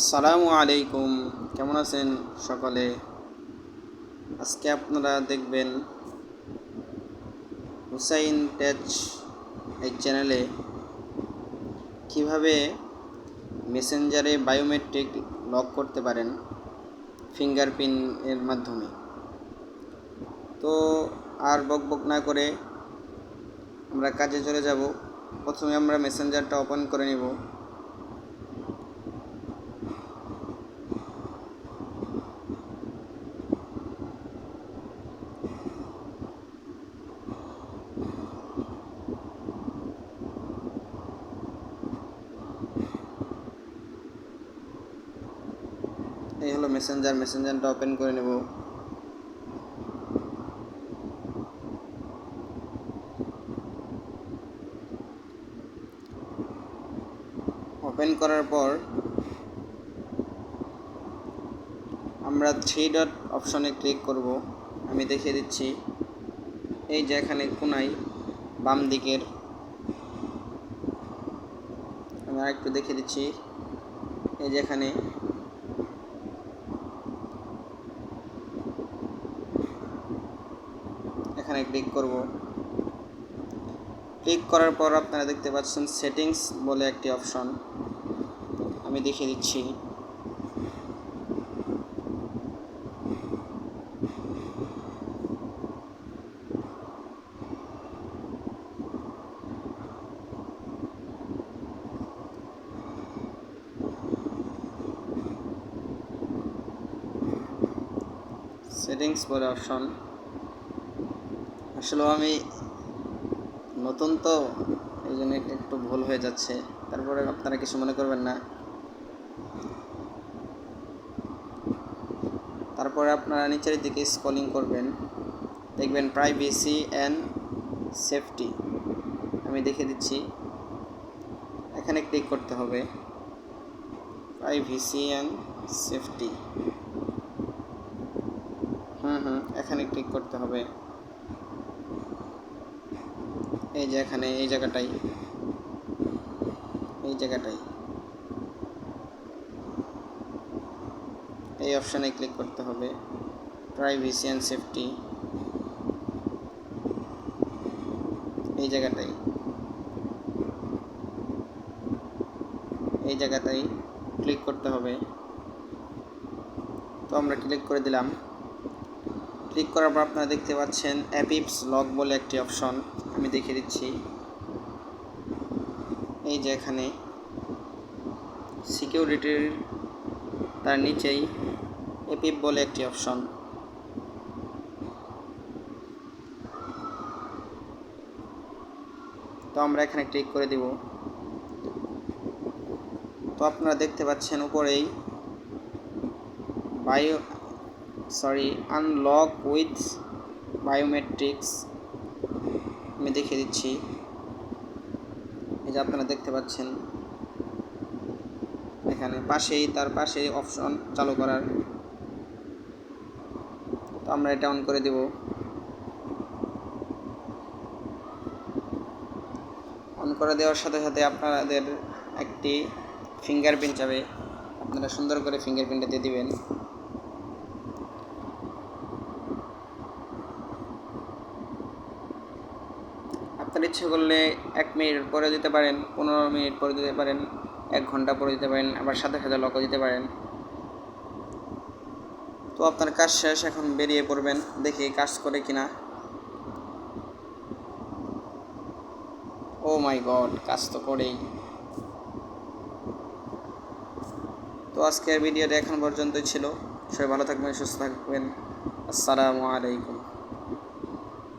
আসসালামু আলাইকুম, কেমন আছেন সকলে? আজকে আপনারা দেখবেন হুসাইন টেচ এই চ্যানেলে কিভাবে মেসেঞ্জারে বায়োমেট্রিক লক করতে পারেন ফিঙ্গারপ্রিন্টের মাধ্যমে। তো আর বকবক না করে আমরা কাজে চলে যাব। প্রথমে আমরা মেসেঞ্জারটা ওপেন করে নিব। এই হলো মেসেঞ্জারটা ওপেন করে নেব। ওপেন করার পর আমরা 3 ডট অপশনে ক্লিক করব। আমি দেখিয়ে দিচ্ছি, এই যে এখানে কোনায় বাম দিকের, আমি আরেকটু দেখিয়ে দিচ্ছি, এই যে এখানে ক্লিক করব। ক্লিক করার পর আপনারা দেখতে পাচ্ছেন সেটিংস বলে একটি অপশন, আমি দেখিয়ে দিচ্ছি। সেটিংস বলে অপশন, আসলে আমি নতুন তো এই জন্য একটু ভুল হয়ে যাচ্ছে, তারপরে আপনারা কিছু মনে করবেন না। তারপরে আপনারা নিচের দিকে স্ক্রলিং করবেন, দেখবেন প্রাইভেসি অ্যান্ড সেফটি, আমি দেখিয়ে দিচ্ছি, এখানে ক্লিক করতে হবে। প্রাইভেসি অ্যান্ড সেফটি, এখানে ক্লিক করতে হবে। এই যে এখানে এই জায়গাটাই এই অপশানে ক্লিক করতে হবে, প্রাইভেসি অ্যান্ড সেফটি, এই জায়গাটাই ক্লিক করতে হবে। তো আমরা ক্লিক করে দিলাম। ক্লিক করার পর আপনারা দেখতে পাচ্ছেন অ্যাপিপস লক বলে একটি অপশন, আমি দেখিয়ে দিচ্ছি। এই যে এখানে সিকিউরিটির তার নিচেই অ্যাপিপ বলে একটি অপশন, তো আমরা এখানে ক্লিক করে দিব। তো আপনারা দেখতে পাচ্ছেন উপরেই আনলক উইথ বায়োমেট্রিক্স, আমি দেখিয়ে দিচ্ছি। এই যে আপনারা দেখতে পাচ্ছেন এখানে তার পাশেই অপশন চালু করার, তো আমরা এটা অন করে দেব। অন করে দেওয়ার সাথে সাথে আপনাদের একটি ফিঙ্গারপ্রিন্ট যাবে, আপনারা সুন্দর করে ফিঙ্গারপ্রিন্টটা দিয়ে দিবেন। আপনার ইচ্ছে করলে 1 মিনিট পরে দিতে পারেন, 15 মিনিট পরে দিতে পারেন, 1 ঘন্টা পরে দিতে পারেন, আবার সাথে সাথে লকও দিতে পারেন। তো আপনার কাজ শেষ, এখন বেরিয়ে পড়বেন, দেখি কাজ করে কিনা। ও মাই গড, কাজ তো করেই। তো আজকের ভিডিওটা এখন পর্যন্তই ছিল। সবাই ভালো থাকবেন, সুস্থ থাকবেন। আসসালামু আলাইকুম।